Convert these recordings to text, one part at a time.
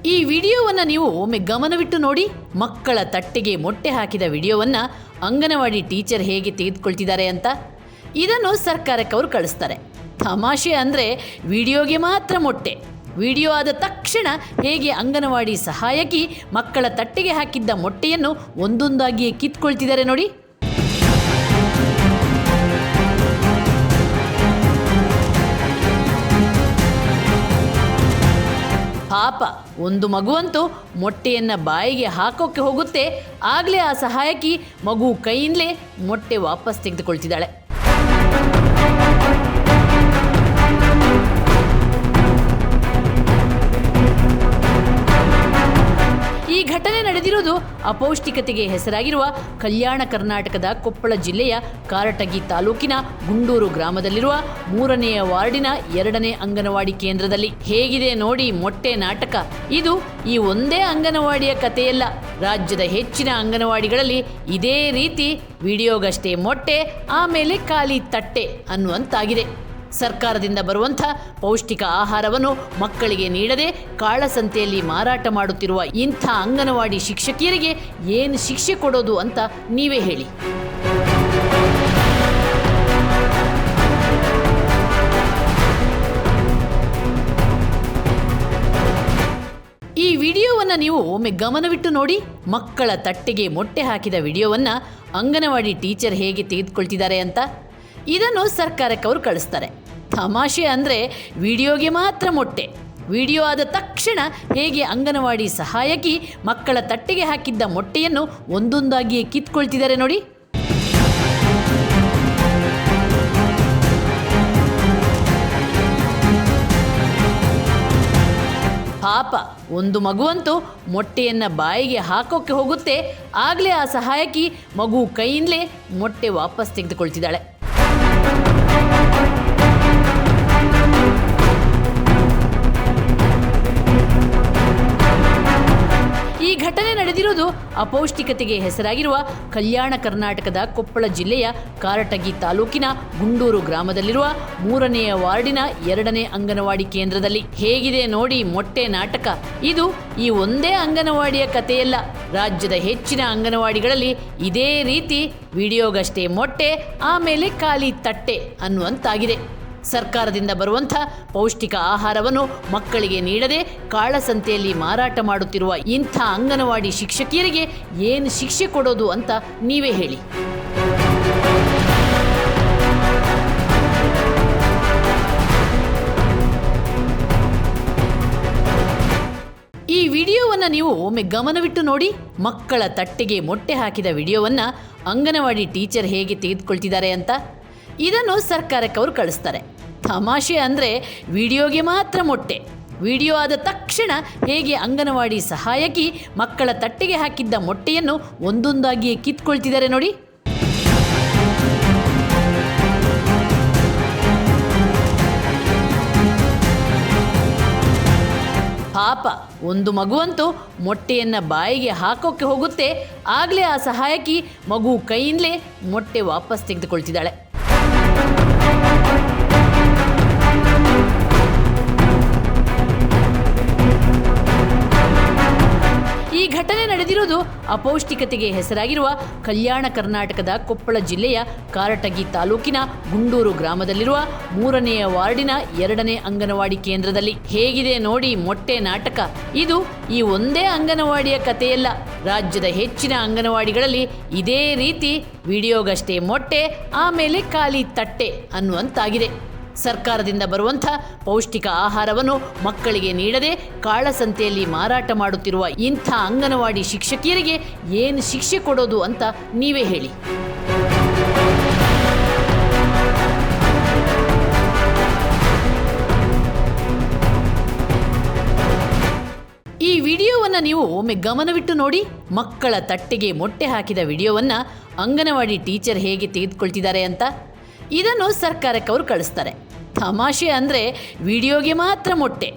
ಈ ವಿಡಿಯೋವನ್ನು ನೀವು ಒಮ್ಮೆ ಗಮನವಿಟ್ಟು ನೋಡಿ. ಮಕ್ಕಳ ತಟ್ಟೆಗೆ ಮೊಟ್ಟೆ ಹಾಕಿದ ವಿಡಿಯೋವನ್ನು ಅಂಗನವಾಡಿ ಟೀಚರ್ ಹೇಗೆ ತೆಗೆದುಕೊಳ್ತಿದ್ದಾರೆ ಅಂತ. ಇದನ್ನು ಸರ್ಕಾರಕ್ಕೆ ಅವರು ಕಳಿಸ್ತಾರೆ. ತಮಾಷೆ ಅಂದರೆ ವಿಡಿಯೋಗೆ ಮಾತ್ರ ಮೊಟ್ಟೆ. ವಿಡಿಯೋ ಆದ ತಕ್ಷಣ ಹೇಗೆ ಅಂಗನವಾಡಿ ಸಹಾಯಕಿ ಮಕ್ಕಳ ತಟ್ಟೆಗೆ ಹಾಕಿದ್ದ ಮೊಟ್ಟೆಯನ್ನು ಒಂದೊಂದಾಗಿಯೇ ಕಿತ್ಕೊಳ್ತಿದ್ದಾರೆ ನೋಡಿ. ಪಾಪ, ಒಂದು ಮಗುವಂತೂ ಮೊಟ್ಟೆಯನ್ನು ಬಾಯಿಗೆ ಹಾಕೋಕ್ಕೆ ಹೋಗುತ್ತೆ. ಆಗಲೇ ಆ ಸಹಾಯಕಿ ಮಗು ಕೈಯಿಂದಲೇ ಮೊಟ್ಟೆ ವಾಪಸ್ ತೆಗೆದುಕೊಳ್ತಿದ್ದಾಳೆ. ಈ ಘಟನೆ ನಡೆದಿರುವುದು ಅಪೌಷ್ಟಿಕತೆಗೆ ಹೆಸರಾಗಿರುವ ಕಲ್ಯಾಣ ಕರ್ನಾಟಕದ ಕೊಪ್ಪಳ ಜಿಲ್ಲೆಯ ಕಾರಟಗಿ ತಾಲೂಕಿನ ಗುಂಡೂರು ಗ್ರಾಮದಲ್ಲಿರುವ 3ನೇ ವಾರ್ಡಿನ 2ನೇ ಅಂಗನವಾಡಿ ಕೇಂದ್ರದಲ್ಲಿ. ಹೇಗಿದೆ ನೋಡಿ ಮೊಟ್ಟೆ ನಾಟಕ. ಇದು ಈ ಒಂದೇ ಅಂಗನವಾಡಿಯ ಕಥೆಯಲ್ಲ. ರಾಜ್ಯದ ಹೆಚ್ಚಿನ ಅಂಗನವಾಡಿಗಳಲ್ಲಿ ಇದೇ ರೀತಿ ವಿಡಿಯೋಗಷ್ಟೇ ಮೊಟ್ಟೆ, ಆಮೇಲೆ ಖಾಲಿ ತಟ್ಟೆ ಅನ್ನುವಂತಾಗಿದೆ. ಸರ್ಕಾರದಿಂದ ಬರುವಂಥ ಪೌಷ್ಟಿಕ ಆಹಾರವನ್ನು ಮಕ್ಕಳಿಗೆ ನೀಡದೆ ಕಾಳಸಂತೆಯಲ್ಲಿ ಮಾರಾಟ ಮಾಡುತ್ತಿರುವ ಇಂಥ ಅಂಗನವಾಡಿ ಶಿಕ್ಷಕಿಯರಿಗೆ ಏನು ಶಿಕ್ಷೆ ಕೊಡೋದು ಅಂತ ನೀವೇ ಹೇಳಿ. ಈ ವಿಡಿಯೋವನ್ನು ನೀವು ಒಮ್ಮೆ ಗಮನವಿಟ್ಟು ನೋಡಿ. ಮಕ್ಕಳ ತಟ್ಟೆಗೆ ಮೊಟ್ಟೆ ಹಾಕಿದ ವಿಡಿಯೋವನ್ನು ಅಂಗನವಾಡಿ ಟೀಚರ್ ಹೇಗೆ ತೆಗೆದುಕೊಳ್ತಿದ್ದಾರೆ ಅಂತ. ಇದನ್ನು ಸರ್ಕಾರಕ್ಕೆ ಅವರು ಕಳಿಸ್ತಾರೆ. ತಮಾಷೆ ಅಂದರೆ ವಿಡಿಯೋಗೆ ಮಾತ್ರ ಮೊಟ್ಟೆ. ವಿಡಿಯೋ ಆದ ತಕ್ಷಣ ಹೇಗೆ ಅಂಗನವಾಡಿ ಸಹಾಯಕಿ ಮಕ್ಕಳ ತಟ್ಟೆಗೆ ಹಾಕಿದ್ದ ಮೊಟ್ಟೆಯನ್ನು ಒಂದೊಂದಾಗಿಯೇ ಕಿತ್ಕೊಳ್ತಿದ್ದಾರೆ ನೋಡಿ. ಪಾಪ, ಒಂದು ಮಗುವಂತೂ ಮೊಟ್ಟೆಯನ್ನು ಬಾಯಿಗೆ ಹಾಕೋಕ್ಕೆ ಹೋಗುತ್ತೆ. ಆಗಲೇ ಆ ಸಹಾಯಕಿ ಮಗು ಕೈಯಿಂದಲೇ ಮೊಟ್ಟೆ ವಾಪಸ್ ತೆಗೆದುಕೊಳ್ತಿದ್ದಾಳೆ. ಈ ಘಟನೆ ನಡೆದಿರುವುದು ಅಪೌಷ್ಟಿಕತೆಗೆ ಹೆಸರಾಗಿರುವ ಕಲ್ಯಾಣ ಕರ್ನಾಟಕದ ಕೊಪ್ಪಳ ಜಿಲ್ಲೆಯ ಕಾರಟಗಿ ತಾಲೂಕಿನ ಗುಂಡೂರು ಗ್ರಾಮದಲ್ಲಿರುವ 3ನೇ ವಾರ್ಡಿನ 2ನೇ ಅಂಗನವಾಡಿ ಕೇಂದ್ರದಲ್ಲಿ. ಹೇಗಿದೆ ನೋಡಿ ಮೊಟ್ಟೆ ನಾಟಕ. ಇದು ಈ ಒಂದೇ ಅಂಗನವಾಡಿಯ ಕಥೆಯಲ್ಲ. ರಾಜ್ಯದ ಹೆಚ್ಚಿನ ಅಂಗನವಾಡಿಗಳಲ್ಲಿ ಇದೇ ರೀತಿ ವಿಡಿಯೋಗಷ್ಟೇ ಮೊಟ್ಟೆ, ಆಮೇಲೆ ಖಾಲಿ ತಟ್ಟೆ ಅನ್ನುವಂತಾಗಿದೆ. ಸರ್ಕಾರದಿಂದ ಬರುವಂಥ ಪೌಷ್ಟಿಕ ಆಹಾರವನ್ನು ಮಕ್ಕಳಿಗೆ ನೀಡದೆ ಕಾಳಸಂತೆಯಲ್ಲಿ ಮಾರಾಟ ಮಾಡುತ್ತಿರುವ ಇಂಥ ಅಂಗನವಾಡಿ ಶಿಕ್ಷಕಿಯರಿಗೆ ಏನು ಶಿಕ್ಷೆ ಕೊಡೋದು ಅಂತ ನೀವೇ ಹೇಳಿ. ಈ ವಿಡಿಯೋವನ್ನು ನೀವು ಒಮ್ಮೆ ಗಮನವಿಟ್ಟು ನೋಡಿ. ಮಕ್ಕಳ ತಟ್ಟೆಗೆ ಮೊಟ್ಟೆ ಹಾಕಿದ ವಿಡಿಯೋವನ್ನು ಅಂಗನವಾಡಿ ಟೀಚರ್ ಹೇಗೆ ತೆಗೆದುಕೊಳ್ತಿದ್ದಾರೆ ಅಂತ. ಇದನ್ನು ಸರ್ಕಾರಕ್ಕೆ ಅವರು ಕಳಿಸ್ತಾರೆ. ತಮಾಷೆ ಅಂದರೆ ವಿಡಿಯೋಗೆ ಮಾತ್ರ ಮೊಟ್ಟೆ. ವಿಡಿಯೋ ಆದ ತಕ್ಷಣ ಹೇಗೆ ಅಂಗನವಾಡಿ ಸಹಾಯಕಿ ಮಕ್ಕಳ ತಟ್ಟೆಗೆ ಹಾಕಿದ್ದ ಮೊಟ್ಟೆಯನ್ನು ಒಂದೊಂದಾಗಿಯೇ ಕಿತ್ಕೊಳ್ತಿದ್ದಾರೆ ನೋಡಿ. ಪಾಪ, ಒಂದು ಮಗುವಂತೂ ಮೊಟ್ಟೆಯನ್ನು ಬಾಯಿಗೆ ಹಾಕೋಕ್ಕೆ ಹೋಗುತ್ತೆ. ಆಗಲೇ ಆ ಸಹಾಯಕಿ ಮಗು ಕೈಯಿಂದಲೇ ಮೊಟ್ಟೆ ವಾಪಸ್ ತೆಗೆದುಕೊಳ್ತಿದ್ದಾಳೆ. ಈ ಘಟನೆ ನಡೆದಿರುವುದು ಅಪೌಷ್ಟಿಕತೆಗೆ ಹೆಸರಾಗಿರುವ ಕಲ್ಯಾಣ ಕರ್ನಾಟಕದ ಕೊಪ್ಪಳ ಜಿಲ್ಲೆಯ ಕಾರಟಗಿ ತಾಲೂಕಿನ ಗುಂಡೂರು ಗ್ರಾಮದಲ್ಲಿರುವ 3ನೇ ವಾರ್ಡಿನ 2ನೇ ಅಂಗನವಾಡಿ ಕೇಂದ್ರದಲ್ಲಿ. ಹೇಗಿದೆ ನೋಡಿ ಮೊಟ್ಟೆ ನಾಟಕ. ಇದು ಈ ಒಂದೇ ಅಂಗನವಾಡಿಯ ಕಥೆಯಲ್ಲ. ರಾಜ್ಯದ ಹೆಚ್ಚಿನ ಅಂಗನವಾಡಿಗಳಲ್ಲಿ ಇದೇ ರೀತಿ ವಿಡಿಯೋಗಷ್ಟೇ ಮೊಟ್ಟೆ, ಆಮೇಲೆ ಖಾಲಿ ತಟ್ಟೆ ಅನ್ನುವಂತಾಗಿದೆ. ಸರ್ಕಾರದಿಂದ ಬರುವಂಥ ಪೌಷ್ಟಿಕ ಆಹಾರವನ್ನು ಮಕ್ಕಳಿಗೆ ನೀಡದೆ ಕಾಳಸಂತೆಯಲ್ಲಿ ಮಾರಾಟ ಮಾಡುತ್ತಿರುವ ಇಂಥ ಅಂಗನವಾಡಿ ಶಿಕ್ಷಕಿಯರಿಗೆ ಏನು ಶಿಕ್ಷೆ ಕೊಡೋದು ಅಂತ ನೀವೇ ಹೇಳಿ. ಈ ವಿಡಿಯೋವನ್ನು ನೀವು ಒಮ್ಮೆ ಗಮನವಿಟ್ಟು ನೋಡಿ. ಮಕ್ಕಳ ತಟ್ಟೆಗೆ ಮೊಟ್ಟೆ ಹಾಕಿದ ವಿಡಿಯೋವನ್ನು ಅಂಗನವಾಡಿ ಟೀಚರ್ ಹೇಗೆ ತೆಗೆದುಕೊಳ್ತಿದ್ದಾರೆ ಅಂತ. ಇದನ್ನು ಸರ್ಕಾರಕ್ಕೆ ಅವರು ಕಳಿಸ್ತಾರೆ. ತಮಾಷೆ ಅಂದರೆ ವಿಡಿಯೋಗೆ ಮಾತ್ರ ಮೊಟ್ಟೆ.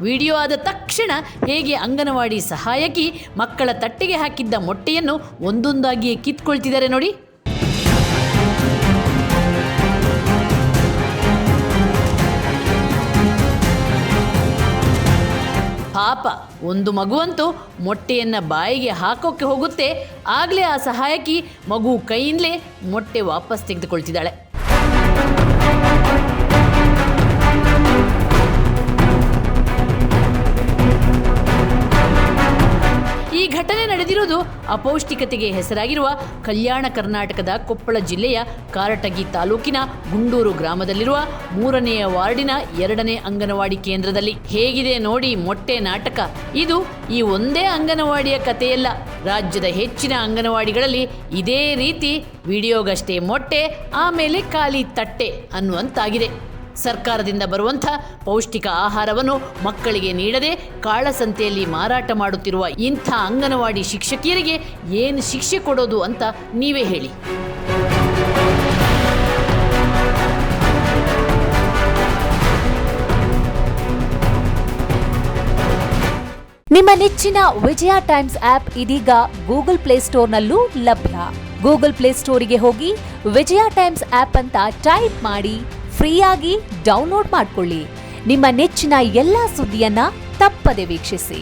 ವಿಡಿಯೋ ಆದ ತಕ್ಷಣ ಹೇಗೆ ಅಂಗನವಾಡಿ ಸಹಾಯಕಿ ಮಕ್ಕಳ ತಟ್ಟೆಗೆ ಹಾಕಿದ್ದ ಮೊಟ್ಟೆಯನ್ನು ಒಂದೊಂದಾಗಿಯೇ ಕಿತ್ಕೊಳ್ತಿದ್ದಾರೆ ನೋಡಿ. ಪಾಪ ಒಂದು ಮಗುವಂತೂ ಮೊಟ್ಟೆಯನ್ನು ಬಾಯಿಗೆ ಹಾಕೋಕ್ಕೆ ಹೋಗುತ್ತೆ. ಆಗಲೇ ಆ ಸಹಾಯಕಿ ಮಗು ಕೈಯಿಂದಲೇ ಮೊಟ್ಟೆ ವಾಪಸ್ ತೆಗೆದುಕೊಳ್ತಿದ್ದಾಳೆ. ಈ ಘಟನೆ ನಡೆದಿರುವುದು ಅಪೌಷ್ಟಿಕತೆಗೆ ಹೆಸರಾಗಿರುವ ಕಲ್ಯಾಣ ಕರ್ನಾಟಕದ ಕೊಪ್ಪಳ ಜಿಲ್ಲೆಯ ಕಾರಟಗಿ ತಾಲೂಕಿನ ಗುಂಡೂರು ಗ್ರಾಮದಲ್ಲಿರುವ 3ನೇ ವಾರ್ಡಿನ 2ನೇ ಅಂಗನವಾಡಿ ಕೇಂದ್ರದಲ್ಲಿ. ಹೇಗಿದೆ ನೋಡಿ ಮೊಟ್ಟೆ ನಾಟಕ. ಇದು ಈ ಒಂದೇ ಅಂಗನವಾಡಿಯ ಕಥೆಯಲ್ಲ. ರಾಜ್ಯದ ಹೆಚ್ಚಿನ ಅಂಗನವಾಡಿಗಳಲ್ಲಿ ಇದೇ ರೀತಿ ವಿಡಿಯೋಗಷ್ಟೇ ಮೊಟ್ಟೆ, ಆಮೇಲೆ ಖಾಲಿ ತಟ್ಟೆ ಅನ್ನುವಂತಾಗಿದೆ. ಸರ್ಕಾರದಿಂದ ಬರುವಂಥ ಪೌಷ್ಟಿಕ ಆಹಾರವನ್ನು ಮಕ್ಕಳಿಗೆ ನೀಡದೆ ಕಾಳಸಂತೆಯಲ್ಲಿ ಮಾರಾಟ ಮಾಡುತ್ತಿರುವ ಇಂಥ ಅಂಗನವಾಡಿ ಶಿಕ್ಷಕಿಯರಿಗೆ ಏನು ಶಿಕ್ಷೆ ಕೊಡೋದು ಅಂತ ನೀವೇ ಹೇಳಿ. ನಿಮ್ಮ ನೆಚ್ಚಿನ ವಿಜಯ ಟೈಮ್ಸ್ ಆಪ್ ಇದೀಗ ಗೂಗಲ್ ಪ್ಲೇಸ್ಟೋರ್ನಲ್ಲೂ ಲಭ್ಯ. ಗೂಗಲ್ ಪ್ಲೇಸ್ಟೋರಿಗೆ ಹೋಗಿ ವಿಜಯ ಟೈಮ್ಸ್ ಆಪ್ ಅಂತ ಟೈಪ್ ಮಾಡಿ ಫ್ರೀಯಾಗಿ ಡೌನ್ಲೋಡ್ ಮಾಡಿಕೊಳ್ಳಿ. ನಿಮ್ಮ ನೆಚ್ಚಿನ ಎಲ್ಲಾ ಸುದ್ದಿಯನ್ನ ತಪ್ಪದೆ ವೀಕ್ಷಿಸಿ.